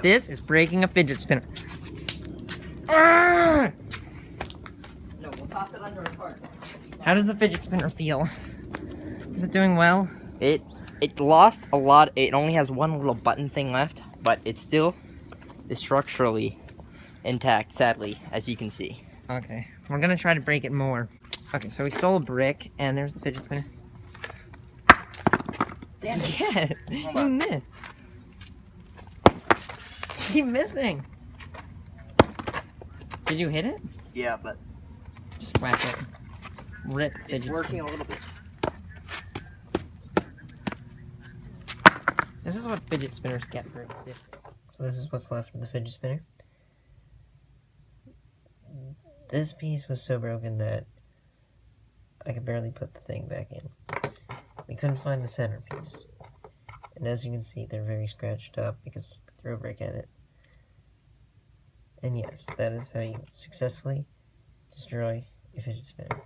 This is breaking a fidget spinner. Ah! No, we'll toss it under a cart. How does the fidget spinner feel? Is it doing well? It lost a lot. It only has one little button thing left, but it still is structurally intact, sadly, as you can see. Okay, we're gonna try to break it more. Okay, so we stole a brick, and there's the fidget spinner. Damn it. Yeah, you missed. Keep missing. Did you hit it? Yeah, but Just whack it. Rip fidget it's working spinner. a little bit. This is what fidget spinners get for existing. So this is what's left of the fidget spinner. This piece was so broken that I could barely put the thing back in. We couldn't find the centerpiece. And as you can see, they're very scratched up because we threw a brick at it. And yes, that is how you successfully destroy a fidget spinner.